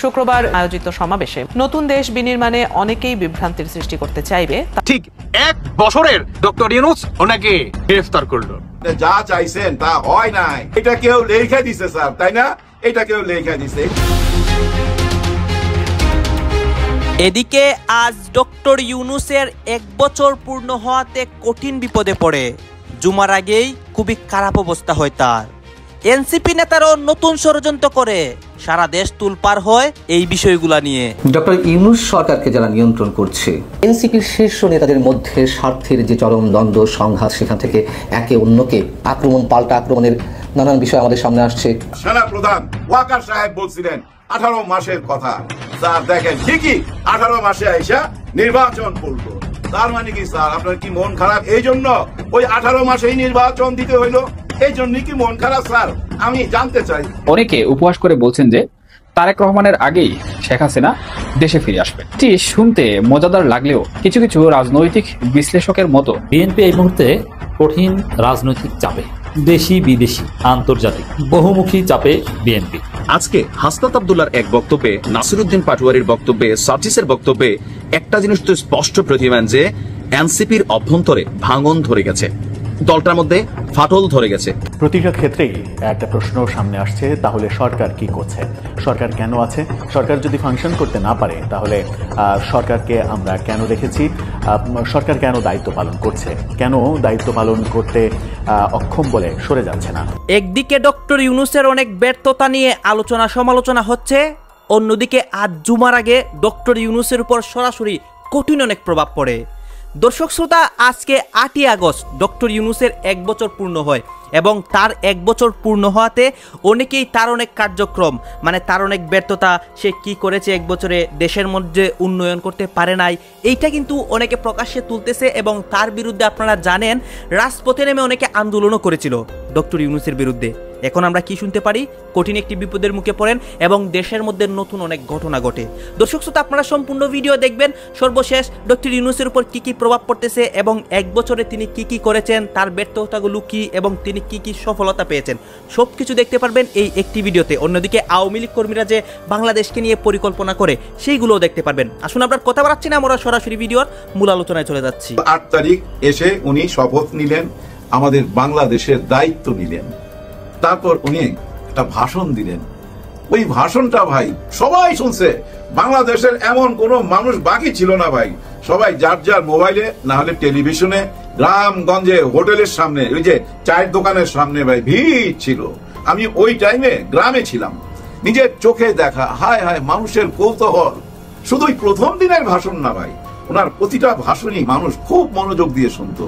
শুক্রবার আয়োজিত সমাবেশে নতুন দেশ বিনির্মাণে অনেকেই বিভ্রান্তির সৃষ্টি করতে চাইবে। ঠিক 1 বছরের ডক্টর ইউনূস ওনাকে গ্রেফতার করলো। যা চাইছেন তা হয় নাই, এটা কেউ লেখা দিছে স্যার, তাই না? এটা কেউ লেখা দিছে। এদিকে আজ ডক্টর ইউনূসের 1 বছর পূর্ণ হওয়াতে কঠিন বিপদে পড়ে। জুমার আগেই খুবই খারাপ অবস্থা হয় তার। এনসিপি নেতারাও নতুন ষড়যন্ত্র করে, সারা দেশ তুলপার হয় এই বিষয়গুলা নিয়ে। ডক্টর ইউনূস সরকারকে যারা নিয়ন্ত্রণ করছে, এনসিপির শীর্ষ নেতাদের মধ্যে স্বার্থের যে চরম দ্বন্দ্ব সংঘাত, সেখান থেকে একে অন্যকে আক্রমণ পাল্টা আক্রমণের নানান বিষয় আমাদের সামনে আসছে। সেনা প্রধান ওয়াকার সাহেব বলছিলেন 18 মাসের কথা। স্যার দেখেন ঠিকই 18 মাসে আইসা নির্বাচন করলো। তার মানে কি স্যার, আপনার কি মন খারাপ এই জন্য ওই 18 মাসেই নির্বাচন দিতে হইলো? এই জন্যই কি মন খারাপ স্যার? আমি জানতে চাই। অনেকে উপহাস করে বলছেন যে তারেক রহমানের আগেই শেখ হাসিনা দেশে ফিরে আসবে। এটি শুনতে মজাদার লাগলেও কিছু কিছু রাজনৈতিক বিশ্লেষকের মতো বিএনপি এই মুহূর্তে কঠিন রাজনৈতিক চাপে, দেশি বিদেশি আন্তর্জাতিক বহুমুখী চাপে বিএনপি। আজকে হাসনাত আব্দুল্লাহর এক বক্তব্যে, নাসিরউদ্দিন পাটোয়ারির বক্তব্যে, সার্জিসের বক্তব্যে একটা জিনিস তো স্পষ্ট প্রতিমান যে এনসিপির অভ্যন্তরে ভাঙন ধরে গেছে, দলটার মধ্যে ফাটল ধরে গেছে। প্রতিটা ক্ষেত্রেই একটা প্রশ্ন সামনে আসছে, তাহলে সরকার কি করছে? সরকার কেন আছে? সরকার যদি ফাংশন করতে না পারে তাহলে সরকারকে আমরা কেন রেখেছি? সরকার কেন দায়িত্ব পালন করছে? কেন দায়িত্ব পালন করতে অক্ষম বলে সরে যাচ্ছে না? একদিকে ডক্টর ইউনূসের অনেক ব্যর্থতা নিয়ে আলোচনা সমালোচনা হচ্ছে, অন্যদিকে আজ জুমার আগে ডক্টর ইউনূসের উপর সরাসরি কঠিন অনেক প্রভাব পড়ে। দর্শক শ্রোতা, আজকে 8ই আগস্ট ডক্টর ইউনূসের 1 বছর পূর্ণ হয় এবং তার 1 বছর পূর্ণ হওয়াতে অনেকেই তার অনেক কার্যক্রম, মানে তার অনেক ব্যর্থতা, সে কি করেছে 1 বছরে, দেশের মধ্যে উন্নয়ন করতে পারে নাই, এইটা কিন্তু অনেকে প্রকাশ্যে তুলতেছে এবং তার বিরুদ্ধে আপনারা জানেন রাজপথে নেমে অনেকে আন্দোলনও করেছিল ডক্টর ইউনূসের বিরুদ্ধে। এখন আমরা কি শুনতে পারি? কঠিন একটি বিপদের মুখে পড়েন এবং দেশের মধ্যে নতুন অনেক ঘটনা ঘটে। দর্শক শ্রোতা, আপনারা সম্পূর্ণ ভিডিও দেখবেন। সর্বশেষ ডক্টর ইউনূসের উপর কি কি প্রভাব পড়তেছে এবং 1 বছরে তিনি কি কি করেছেন, তার ব্যর্থতাগুলো কি এবং তিনি কি কি সফলতা পেয়েছেন, সবকিছু দেখতে পারবেন এই একটি ভিডিওতে। অন্যদিকে আওয়ামী লীগ কর্মীরা যে বাংলাদেশকে নিয়ে পরিকল্পনা করে সেইগুলোও দেখতে পারবেন। আসুন আমরা কথা বাড়াচ্ছি না, আমরা সরাসরি ভিডিওর মূল আলোচনায় চলে যাচ্ছি। 8 তারিখ এসে উনি শপথ নিলেন, আমাদের বাংলাদেশের দায়িত্ব নিলেন। তারপর উনি একটা ভাষণ দিলেন। ওই ভাষণটা ভাই সবাই শুনছে। বাংলাদেশের এমন কোন মানুষ বাকি ছিল না ভাই, সবাই যার যার মোবাইলে না হলে টেলিভিশনে, গ্রামগঞ্জে, হোটেলের সামনে, ওই যে চায়ের দোকানের সামনে ভাই ভিড় ছিল। আমি ওই টাইমে গ্রামে ছিলাম, নিজের চোখে দেখা। হায় হায়, মানুষের কৌতূহল। শুধুই প্রথম দিনের ভাষণ না ভাই, ওনার প্রতিটা ভাষণই মানুষ খুব মনোযোগ দিয়ে শুনতো,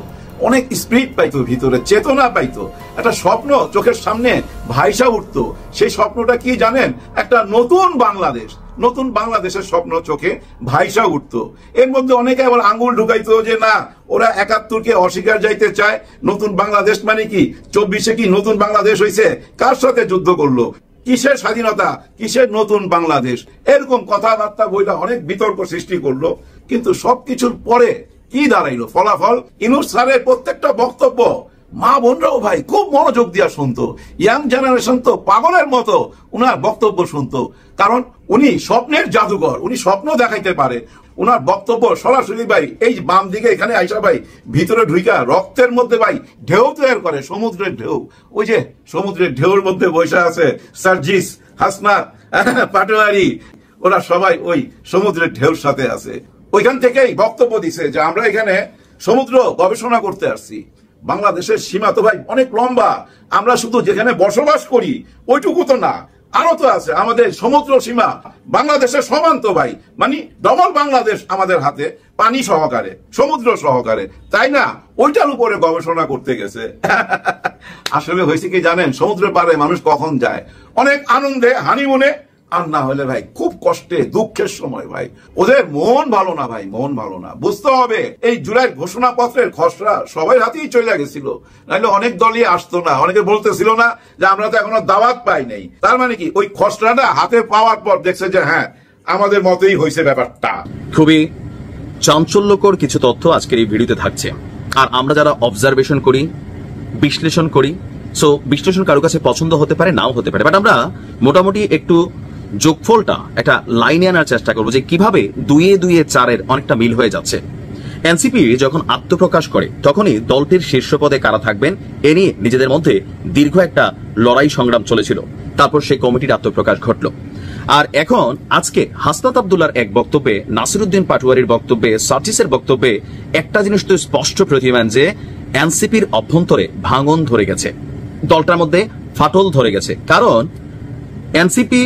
অনেক স্পিরিট পাইতো, ভিতরে চেতনা পাইতো, একটা স্বপ্ন চোখের সামনে ভাইসা উঠতো। সেই স্বপ্নটা কি জানেন? একটা নতুন বাংলাদেশ, নতুন বাংলাদেশের স্বপ্ন চোখে ভাইসা উঠতো। এর মধ্যে অনেকে আবার আঙ্গুল ঢুকাইতো যে না, ওরা 71-কে অস্বীকার যাইতে চায়। নতুন বাংলাদেশ মানে কি 24-এ কি নতুন বাংলাদেশ হয়েছে? কার সাথে যুদ্ধ করলো? কিসের স্বাধীনতা, কিসের নতুন বাংলাদেশ? এরকম কথাবার্তা বইটা অনেক বিতর্ক সৃষ্টি করলো। কিন্তু সবকিছুর পরে কি দাঁড়াইলো? ফলাফল, ইউনূস স্যারের প্রত্যেকটা বক্তব্য মা বোনরাও ভাই খুব মনোযোগ দিয়া শুনতো। ইয়াং জেনারেশন তো পাগলের মতো উনার বক্তব্য শুনতো, কারণ উনি স্বপ্নের জাদুঘর, উনি স্বপ্ন দেখাইতে পারে। উনার বক্তব্য সরাসরি ভাই এই বাম দিকে এখানে আইসা ভাই ভিতরে ঢুইকা রক্তের মধ্যে ভাই ঢেউ তৈরি করে, সমুদ্রের ঢেউ। ওই যে সমুদ্রের ঢেউর মধ্যে বসে আছে সার্জিস, হাসনাত, পাটোয়ারি, ওরা সবাই ওই সমুদ্রের ঢেউর সাথে আছে। ওইখান থেকেই বক্তব্য দিছে যে আমরা এখানে সমুদ্র গবেষণা করতে আসছি। বাংলাদেশের সীমা তো ভাই অনেক লম্বা, আমরা শুধু যেখানে বসবাস করি ওইটুকু তো না, আরো তো আছে আমাদের সমুদ্র সীমা। বাংলাদেশের সমান তো ভাই, মানে ডবল বাংলাদেশ আমাদের হাতে, পানি সহকারে, সমুদ্র সহকারে, তাই না? ওইটার উপরে গবেষণা করতে গেছে। আসলে হয়েছে কি জানেন, সমুদ্রের পাড়ে মানুষ কখন যায়? অনেক আনন্দে, হানিমুনে, আর না হলে ভাই খুব কষ্টে, দুঃখের সময় ভাই। ওদের মন ভালো না ভাই, মন ভালো না। বুঝতে হবে এই জুলাই ঘোষণাপত্রের খসড়া সবাই হাতেই চলে গেছিল, নাহলে অনেক দলই আসতো না। অনেকে বলতেছিল না যে আমরা তো এখনো দাওয়াত পাই নাই। তার মানে কি ওই খসড়াটা হাতে পাওয়ার পর দেখছে যে হ্যাঁ আমাদের মতোই হয়েছে ব্যাপারটা। খুবই চাঞ্চল্যকর কিছু তথ্য আজকের এই ভিডিওতে থাকছে। আর আমরা যারা অবজারভেশন করি, বিশ্লেষণ করি, সো বিশ্লেষণ কারো কাছে পছন্দ হতে পারে, নাও হতে পারে, বাট আমরা মোটামুটি একটু যোগফলটা একটা লাইনে আনার চেষ্টা করবো যে কিভাবে 2-2 4-এর অনেকটা মিল হয়ে যাচ্ছে। এনসিপি যখন আত্মপ্রকাশ করে তখনই দলটির শীর্ষ পদে কারা থাকবেন এ নিয়ে নিজেদের মধ্যে দীর্ঘ একটা লড়াই সংগ্রাম চলেছিল। তারপর সেই কমিটির আত্মপ্রকাশ ঘটল। আর এখন আজকে হাসনাত আব্দুল্লাহর এক বক্তব্যে, নাসিরউদ্দিন পাটোয়ারির বক্তব্যে, সার্জিসের বক্তব্যে একটা জিনিস তো স্পষ্ট প্রতিমান যে এনসিপির অভ্যন্তরে ভাঙন ধরে গেছে, দলটার মধ্যে ফাটল ধরে গেছে। কারণ এনসিপি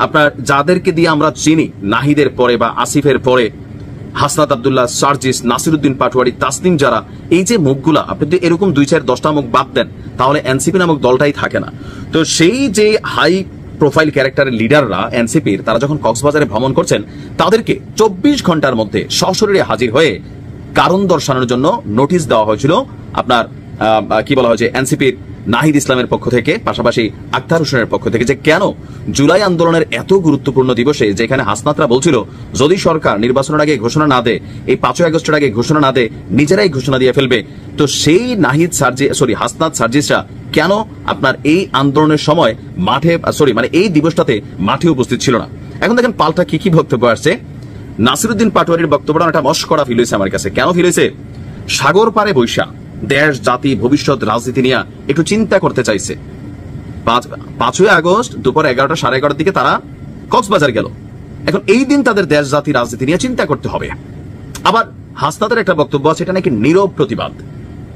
আপনার যাদেরকে দিয়ে আমরা চিনি, নাহিদের পরে বা আসিফের পরে হাসনাত আব্দুল্লাহ, সার্জিস, নাসিরউদ্দিন পাটোয়ারি, তাসনিম, যারা এই যে মুখগুলা, আপনি যদি এরকম 2-4-10টা মুখ বাদ দেন তাহলে এনসিপি নামক দলটাই থাকে না। তো সেই যে হাই প্রোফাইল ক্যারেক্টারের লিডাররা এনসিপির, তারা যখন কক্সবাজারে ভ্রমণ করছেন তাদেরকে 24 ঘন্টার মধ্যে সশরীরে হাজির হয়ে কারণ দর্শানোর জন্য নোটিশ দেওয়া হয়েছিল আপনার কি বলা হয়েছে এনসিপির নাহিদ ইসলামের পক্ষ থেকে, পাশাপাশি আখতার হোসেনের পক্ষ থেকে, যে কেন জুলাই আন্দোলনের এত গুরুত্বপূর্ণ দিবসে যেখানে হাসনাতরা বলছিল যদি সরকার নির্বাচনের আগে ঘোষণা না দেয়, এই 5 আগস্টের আগে ঘোষণা না দেয়, নিজেরাই ঘোষণা দিয়ে ফেলবে। তো সেই হাসনাত সার্জিসরা কেন আপনার এই আন্দোলনের সময় মাঠে এই দিবসটাতে মাঠে উপস্থিত ছিল না? এখন দেখেন পাল্টা কি বক্তব্য আসছে। নাসিরউদ্দিন পাটোয়ারির বক্তব্যটা একটা মস্করা ফিল হয়েছে আমার কাছে। কেন ফিল হয়েছে? সাগর পারে বৈশা দেশ, জাতি, ভবিষ্যৎ, রাজনীতি নিয়ে একটু চিন্তা করতে চাইছে। 5 আগস্ট দুপুর 11টা 11:30 দিকে তারা কক্সবাজার গেল। এখন এই দিন তাদের দেশ, জাতি, রাজনীতি নিয়ে চিন্তা করতে হবে। আবার হাসনাতের একটা বক্তব্য আছে, এটা নাকি নীরব প্রতিবাদ।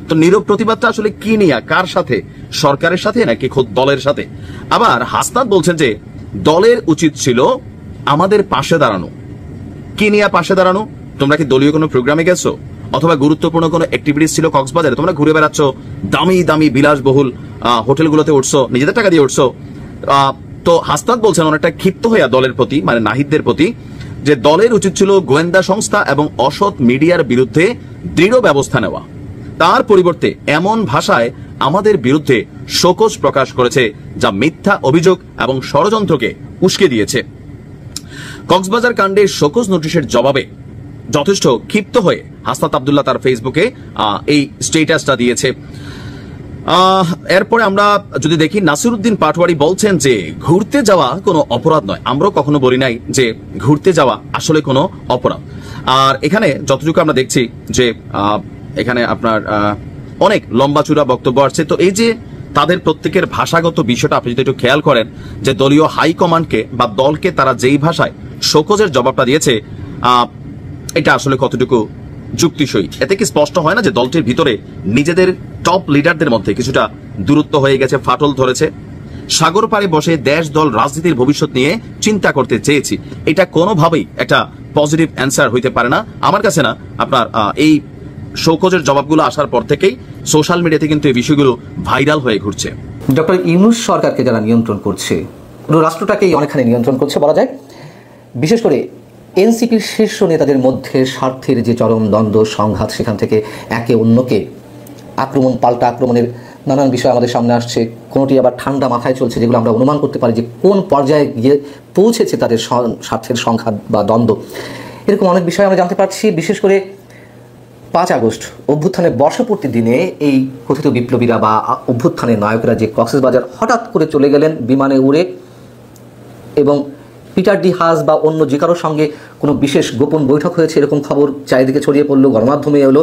তো নীরব প্রতিবাদটা আসলে কি নিয়ে, কার সাথে? সরকারের সাথে নাকি খোদ দলের সাথে? আবার হাসনাত বলছেন যে দলের উচিত ছিল আমাদের পাশে দাঁড়ানো। কি নিয়ে পাশে দাঁড়ানো? তোমরা কি দলীয় কোনো প্রোগ্রামে গেছো অথবা গুরুত্বপূর্ণ কোনো অ্যাক্টিভিটিস ছিল কক্সবাজারে? তোমরা ঘুরে বেড়াচ্ছ, দামি দামি বিলাসবহুল হোটেলগুলোতে উঠছো, নিজেদের টাকা দিয়ে উঠছো। তো হাসনাত বলছেন অনেকটা ক্ষিপ্ত হইয়া দলের প্রতি, মানে নাহিদদের প্রতি, যে দলের উচিত ছিল গোয়েন্দা সংস্থা এবং অসৎ মিডিয়ার বিরুদ্ধে দৃঢ় ব্যবস্থা নেওয়া। তার পরিবর্তে এমন ভাষায় আমাদের বিরুদ্ধে শোকজ প্রকাশ করেছে যা মিথ্যা অভিযোগ এবং ষড়যন্ত্রকে উস্কে দিয়েছে। কক্সবাজার কাণ্ডে শোকজ নোটিশের জবাবে যথেষ্ট ক্ষিপ্ত হয়ে হাসনাত আব্দুল্লাহ তার ফেসবুকে এই স্ট্যাটাসটা দিয়েছে। এরপরে আমরা যদি দেখি, নাসিরউদ্দিন পাটোয়ারি বলছেন যে ঘুরতে যাওয়া কোনো অপরাধ নয়। আমরাও কখনো বলি নাই যে ঘুরতে যাওয়া আসলে কোনো অপরাধ। আর এখানে যতটুকু আমরা দেখছি যে এখানে আপনার অনেক লম্বা চূড়া বক্তব্য আসছে। তো এই যে তাদের প্রত্যেকের ভাষাগত বিষয়টা আপনি যদি একটু খেয়াল করেন, যে দলীয় হাইকমান্ডকে বা দলকে তারা যেই ভাষায় শোকজের জবাবটা দিয়েছে, এটা আসলে কতটুকু যুক্তিসই? এতে কি স্পষ্ট হয় না যে দলটির ভিতরে নিজেদের টপ লিডারদের মধ্যে কিছুটা দূরত্ব হয়ে গেছে, ফাটল ধরেছে? সাগর পাড়ে বসে দেশ, দল, রাজনীতির ভবিষ্যৎ নিয়ে চিন্তা করতে চেয়েছি, এটা কোনোভাবেই একটা পজিটিভ অ্যান্সার হইতে পারে না আমার কাছে। না আপনার এই শোকজের জবাবগুলো আসার পর থেকেই সোশ্যাল মিডিয়াতে কিন্তু এই বিষয়গুলো ভাইরাল হয়ে ঘুরছে। ডক্টর ইউনূস সরকারকে যারা নিয়ন্ত্রণ করছে, পুরো রাষ্ট্রটাকেই অনেকখানি নিয়ন্ত্রণ করছে বলা যায়। বিশেষ করে এনসিপির শীর্ষ নেতাদের মধ্যে স্বার্থের যে চরম দ্বন্দ্ব, সংঘাত, সেখান থেকে একে অন্যকে আক্রমণ, পাল্টা আক্রমণের নানান বিষয় আমাদের সামনে আসছে। কোনোটি আবার ঠান্ডা মাথায় চলছে, যেগুলো আমরা অনুমান করতে পারি যে কোন পর্যায়ে গিয়ে পৌঁছেছে তাদের স্বার্থের সংঘাত বা দ্বন্দ্ব। এরকম অনেক বিষয় আমরা জানতে পারছি। বিশেষ করে 5 আগস্ট অভ্যুত্থানের বর্ষপূর্তি দিনে এই কথিত বিপ্লবীরা বা অভ্যুত্থানের নায়করা যে কক্সবাজার হঠাৎ করে চলে গেলেন বিমানে উড়ে, এবং পিটার ডি হাস বা অন্য যে কারোর সঙ্গে কোনো বিশেষ গোপন বৈঠক হয়েছে এরকম খবর চারিদিকে ছড়িয়ে পড়লো, গণমাধ্যমে এলো।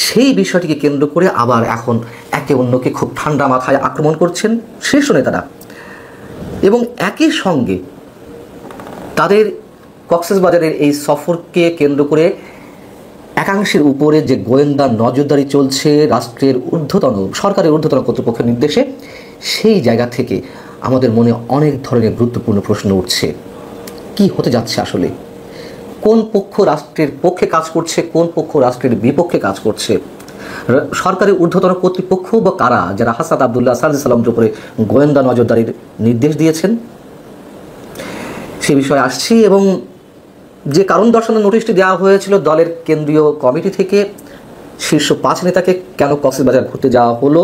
সেই বিষয়টিকে কেন্দ্র করে আবার এখন একে অন্যকে খুব ঠান্ডা মাথায় আক্রমণ করছেন শীর্ষ নেতারা, এবং একই সঙ্গে তাদের কক্সবাজারের এই সফরকে কেন্দ্র করে একাংশের উপরে যে গোয়েন্দা নজরদারি চলছে রাষ্ট্রের সরকারের ঊর্ধ্বতন কর্তৃপক্ষের নির্দেশে, সেই জায়গা থেকে আমাদের মনে অনেক ধরনের গুরুত্বপূর্ণ প্রশ্ন উঠছে। কি হতে যাচ্ছে আসলে? কোন পক্ষ রাষ্ট্রের পক্ষে কাজ করছে, কোন পক্ষ রাষ্ট্রের বিপক্ষে কাজ করছে? সরকারের ঊর্ধ্বতন কর্তৃপক্ষ বা কারা, যারা হাসনাত আব্দুল্লাহ, সার্জিস আলমের উপরে গোয়েন্দা নজরদারির নির্দেশ দিয়েছেন, সে বিষয়ে আসছি। এবং যে কারণ দর্শানোর নোটিশটি দেওয়া হয়েছিল দলের কেন্দ্রীয় কমিটি থেকে, শীর্ষ 5 নেতাকে কেন কক্সবাজার ঘুরতে যাওয়া হলো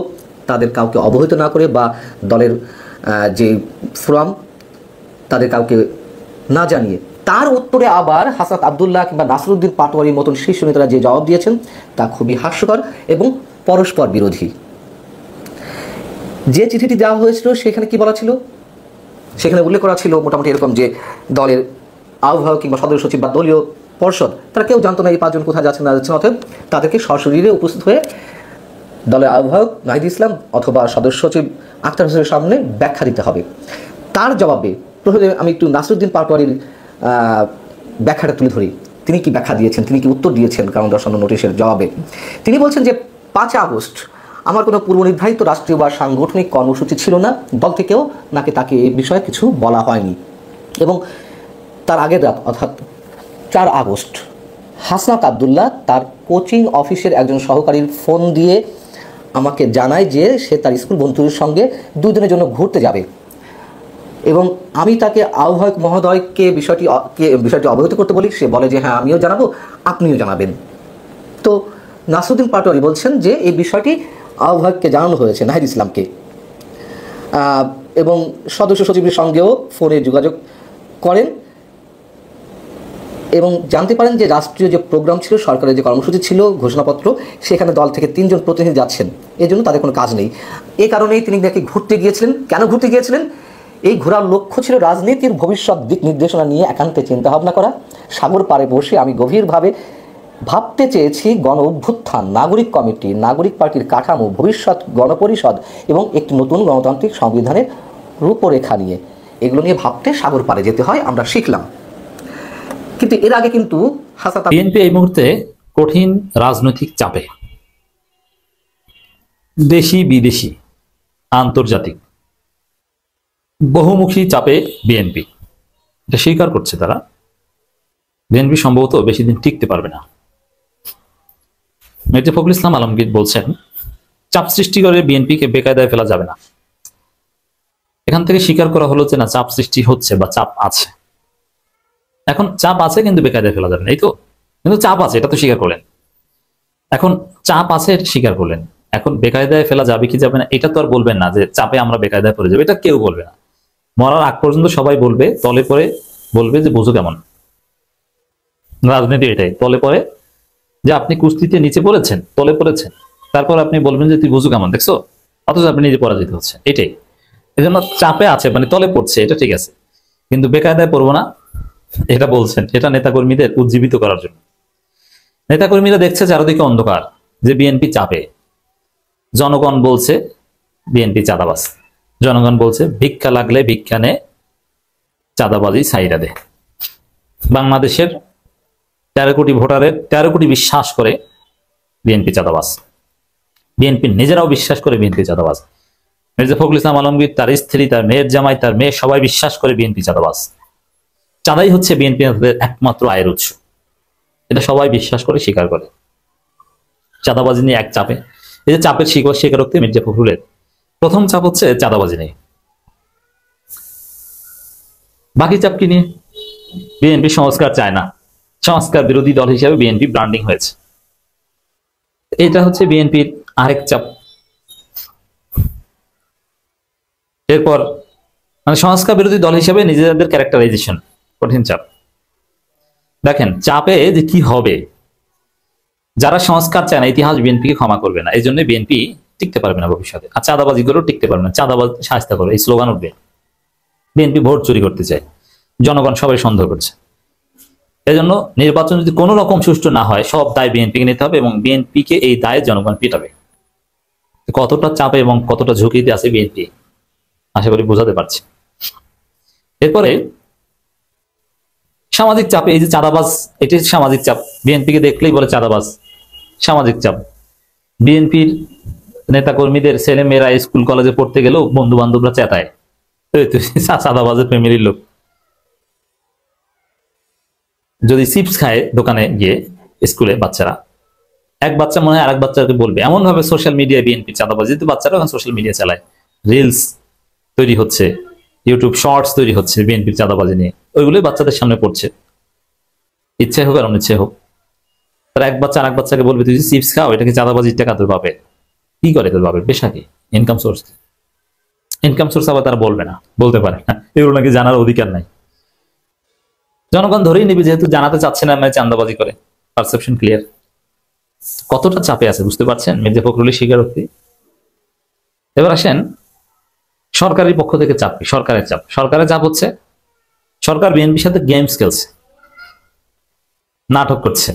তাদের কাউকে অবহিত না করে, বা দলের যে ফোরাম তাদের কাউকে না জানিয়ে, তার উত্তরে আবার হাসনাত আব্দুল্লাহ কিংবা নাসিরউদ্দিন পাটোয়ারির মতন শীর্ষ নেতারা যে জবাব দিয়েছেন তা খুবই হাস্যকর এবং পরস্পর বিরোধী। যে চিঠিটি দেওয়া হয়েছিল সেখানে কি বলা ছিল? সেখানে উল্লেখ করা ছিল মোটামুটি এরকম যে দলের আহ্বায়ক কিংবা সদস্য সচিব বা দলীয় পর্ষদ তারা কেউ জানতো না এই 5 জন কোথায় যাচ্ছেন না যাচ্ছেন, অতএব তাদেরকে সশরীরে উপস্থিত হয়ে দলের আহ্বায়ক নাহিদ ইসলাম অথবা সদস্য সচিব আখতার হোসেনের সামনে ব্যাখ্যা দিতে হবে। তার জবাবে প্রথমে আমি একটু নাসিরুদ্দিন পাটোয়ারির ব্যাখ্যাটা তুলে ধরি। তিনি কি ব্যাখ্যা দিয়েছেন, তিনি কি উত্তর দিয়েছেন কারণ দর্শানো নোটিশের জবাবে। তিনি বলছেন যে 5 আগস্ট আমার কোনো পূর্বনির্ধারিত রাষ্ট্রীয় বা সাংগঠনিক কর্মসূচি ছিল না, দল থেকেও নাকি তাকে এ বিষয়ে কিছু বলা হয়নি। এবং তার আগের রাত অর্থাৎ 4 আগস্ট হাসনাত আবদুল্লাহ তার কোচিং অফিসের একজন সহকারীর ফোন দিয়ে আমাকে জানায় যে সে তার স্কুল বন্ধুদের সঙ্গে 2 দিনের জন্য ঘুরতে যাবে এবং আমি তাকে আহ্বায়ক মহোদয়কে বিষয়টি অবহিত করতে বলি। সে বলে যে হ্যাঁ আমিও জানাবো, আপনিও জানাবেন। তো নাসিরুদ্দিন পাটোয়ারি বলছেন যে এই বিষয়টি আহ্বায়ককে জানানো হয়েছে নাহিদ ইসলামকে এবং সদস্য সচিবের সঙ্গেও ফোনে যোগাযোগ করেন এবং জানতে পারেন যে রাষ্ট্রীয় যে প্রোগ্রাম ছিল, সরকারের যে কর্মসূচি ছিল, ঘোষণাপত্র, সেখানে দল থেকে 3 জন প্রতিনিধি যাচ্ছেন, এই জন্য তাদের কোনো কাজ নেই। এই কারণেই তিনি নাকি ঘুরতে গিয়েছিলেন। কেন ঘুরতে গিয়েছিলেন? এই ঘোরার লক্ষ্য ছিল রাজনীতির ভবিষ্যৎ দিক নির্দেশনা নিয়ে একান্তে চিন্তাভাবনা করা। সাগর পাড়ে বসে আমি গভীরভাবে ভাবতে চেয়েছি গণ অভ্যুত্থান, নাগরিক কমিটি, নাগরিক পার্টির কাঠামো, ভবিষ্যৎ গণপরিষদ এবং একটি নতুন গণতান্ত্রিক সংবিধানের রূপরেখা নিয়ে। এগুলো নিয়ে ভাবতে সাগর পাড়ে যেতে হয়, আমরা শিখলাম। কিন্তু এর আগে কিন্তু বিএনপি এই মুহূর্তে কঠিন রাজনৈতিক চাপে, দেশি বিদেশি আন্তর্জাতিক বহুমুখী চাপে বিএনপি, এটা স্বীকার করছে তারা। বিএনপি সম্ভবত বেশি দিন টিকতে পারবে না। মির্জা ফখরুল ইসলাম আলমগীর বলছেন চাপ সৃষ্টি করে বিএনপিকে বেকায়দায় ফেলা যাবে না। এখান থেকে স্বীকার করা হলো যে না, চাপ সৃষ্টি হচ্ছে বা চাপ আছে। এখন চাপ আছে কিন্তু বেকায়দায় ফেলা যাবে না, এই তো। কিন্তু চাপ আছে, এটা তো স্বীকার করলেন। এখন চাপ আছে এটা স্বীকার করলেন, এখন বেকায়দায় ফেলা যাবে কি যাবে না এটা তো আর বলবেন না যে চাপে আমরা বেকায়দায় পড়ে যাবো, এটা কেউ বলবে না। মরার আগ পর্যন্ত সবাই বলবে, তলে পরে বলবে যে বোঝো কেমন। রাজনীতি এটাই, তলে পরে যে আপনি কুস্তিতে নিচে পড়েছেন, তলে পড়েছেন, তারপর আপনি বলবেন যে তুই বুঝো কেমন, দেখছো, অথচ আপনি নিজে পরাজিত হচ্ছে। এটাই, এই জন্য চাপে আছে মানে তলে পড়ছে, এটা ঠিক আছে, কিন্তু বেকায়দায় পড়বো না এটা বলছেন। এটা নেতাকর্মীদের উজ্জীবিত করার জন্য। নেতাকর্মীরা দেখছে চারদিকে অন্ধকার, যে বিএনপি চাপে। জনগণ বলছে বিএনপি চাঁদাবাজ, জনগণ বলছে ভিক্ষা লাগলে ভিক্ষা নে, চাঁদাবাজি ছাইরা দে। বাংলাদেশের 13 কোটি ভোটারের 13 কোটি বিশ্বাস করে বিএনপি চাঁদাবাজ, বিএনপি নিজেরাও বিশ্বাস করে বিএনপি চাঁদাবাজ। মির্জা ফখরুল ইসলাম আলমগীর, তার স্ত্রী, তার মেয়ের জামাই, তার মেয়ে সবাই বিশ্বাস করে বিএনপি চাঁদাবাজ। চাঁদাই হচ্ছে বিএনপি একমাত্র আয়ের উৎস, এটা সবাই বিশ্বাস করে, স্বীকার করে। চাঁদাবাজি নিয়ে এক চাপে, এই যে চাপের স্বীকারোক্তি মির্জা ফখরুলের প্রথম চাপ হচ্ছে চাঁদাবাজি নিয়ে। বাকি চাপ কি নিয়ে? বিএনপি সংস্কার চায় না, সংস্কার বিরোধী দল হিসেবে বিএনপি ব্র্যান্ডিং হয়েছে, এটা হচ্ছে বিএনপির আরেক চাপ। এরপর মানে সংস্কার বিরোধী দল হিসেবে নিজেদের ক্যারেক্টারাইজেশন, কঠিন চাপ। দেখেন চাপে যে কি হবে, যারা সংস্কার চায় না, ইতিহাস বিএনপিকে ক্ষমা করবে না, এই জন্য বিএনপি টিকতে পারবে না ভবিষ্যতে। আর চাঁদাবাজি করেও টিকতে পারবে না, চাঁদাবাজ শাস্তি করো এই স্লোগান উঠবে। বিএনপি ভোট চুরি করতে চায়, জনগণ সবাই সন্দেহ করছে। এজন্য নির্বাচন যদি কোনো রকম সুষ্ঠু না হয়, সব দায় বিএনপিকে নিতে হবে এবং বিএনপিকে এই দায়ে জনগণ পিটাবে। কতটা চাপে এবং কতটা ঝুঁকিতে আছে বিএনপি আশা করি বোঝাতে পারছি। এরপরে সামাজিক চাপে, এই যে চাঁদাবাজ, এটি সামাজিক চাপ। বিএনপিকে দেখলেই বলে চাঁদাবাজ, সামাজিক চাপ। বিএনপির নেতাকর্মীদের ছেলে মেয়েরা স্কুল কলেজে পড়তে গেলেও বন্ধু বান্ধবরা চেতায়, চাঁদাবাজের ফ্যামিলির লোক। যদি চিপস খায় দোকানে গিয়ে স্কুলে বাচ্চারা, এক বাচ্চা মনে হয় আরেক বাচ্চাকে বলবে, এমন ভাবে সোশ্যাল মিডিয়ায় বিএনপি চাঁদাবাজ। যেহেতু বাচ্চারা এখন সোশ্যাল মিডিয়া চালায়, রিলস তৈরি হচ্ছে, ইউটিউব শর্টস তৈরি হচ্ছে বিএনপির চাঁদাবাজি নিয়ে, ওইগুলোই বাচ্চাদের সামনে পড়ছে, ইচ্ছে হোক আর অনিচ্ছে হোক। তার এক বাচ্চা আরেক বাচ্চাকে বলবে তুই চিপস খাও, এটাকে চাঁদাবাজির টাকা তোর বাপের। কি করে তোর বাপের? পেশা কি? Income source. ইনকাম সোর্স আবার তারা বলবে না, বলতে পারে না, এগুলো নাকি জানার অধিকার নাই। জনগণ ধরেই নিবি যেহেতু জানাতে চাচ্ছে না, মানে চাঁদাবাজি করে। Perception clear. কতটা চাপে আছে বুঝতে পারছেন মির্জা ফখরুলের স্বীকারোক্তি। এবার আসেন সরকারের পক্ষ থেকে চাপ কি? সরকারের চাপ হচ্ছে সরকার বিএনপির সাথে গেমস খেলছে, নাটক করছে,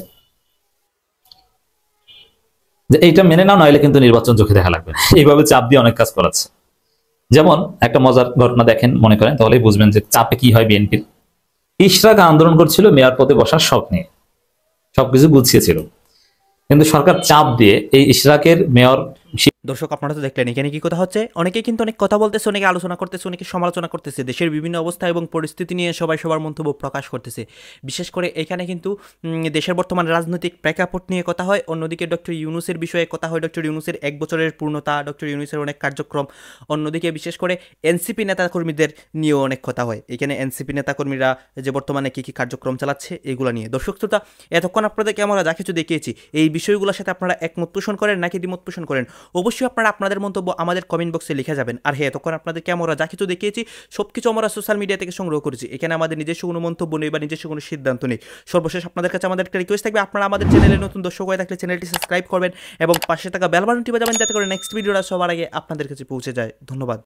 যে এইটা মেনে নাও, নইলে কিন্তু নির্বাচন চোখে দেখা লাগবে। এইভাবে চাপ দিয়ে অনেক কাজ করাচ্ছে। যেমন একটা মজার ঘটনা দেখেন, মনে করেন, তাহলেই বুঝবেন যে চাপে কি হয় বিএনপির। ইশরাক আন্দোলন করছিল মেয়র পদে বসার শখ নিয়ে, সবকিছু গুছিয়েছিল, কিন্তু সরকার চাপ দিয়ে এই ইশরাকের মেয়র। দর্শক আপনারা তো দেখলেন এখানে কি কথা হচ্ছে। অনেকেই কিন্তু অনেক কথা বলতেছে, অনেকে আলোচনা করতেছে, অনেকে সমালোচনা করতেছে, দেশের বিভিন্ন অবস্থা এবং পরিস্থিতি নিয়ে সবাই সবার মন্তব্য প্রকাশ করতেছে। বিশেষ করে এখানে কিন্তু দেশের বর্তমান রাজনৈতিক প্রেক্ষাপট নিয়ে কথা হয়, অন্যদিকে ডক্টর ইউনূসের বিষয়ে কথা হয়, ডক্টর ইউনূসের 1 বছরের পূর্ণতা, ডক্টর ইউনূসের অনেক কার্যক্রম, অন্যদিকে বিশেষ করে এনসিপি নেতাকর্মীদের নিয়েও অনেক কথা হয়। এখানে এনসিপি নেতাকর্মীরা যে বর্তমানে কী কী কার্যক্রম চালাচ্ছে এগুলো নিয়ে। দর্শক শ্রোতা, এতক্ষণ আপনাদেরকে আমরা যা কিছু দেখিয়েছি, এই বিষয়গুলোর সাথে আপনারা একমত পোষণ করেন নাকি দ্বিমত পোষণ করেন, অবশ্যই আপনারা আপনাদের মন্তব্য আমাদের কমেন্ট বক্সে লিখে যাবেন। আর হ্যাঁ, এতক্ষণ আপনাদেরকে আমরা যা কিছু দেখিয়েছি সব কিছু আমরা সোশ্যাল মিডিয়া থেকে সংগ্রহ করেছি, এখানে আমাদের নিজস্ব কোনো মন্তব্য নেই বা নিজস্ব কোনো সিদ্ধান্ত নেই। সর্বশেষ আপনাদের কাছে আমাদের একটা রিকোয়েস্ট থাকবে, আপনারা আমাদের চ্যানেলে নতুন দর্শক হয়ে থাকলে চ্যানেলটি সাবস্ক্রাইব করবেন এবং পাশে থাকা বেল বাটনটি বাজাবেন, যাতে করে নেক্সট ভিডিওটা সবার আগে আপনাদের কাছে পৌঁছে যায়। ধন্যবাদ।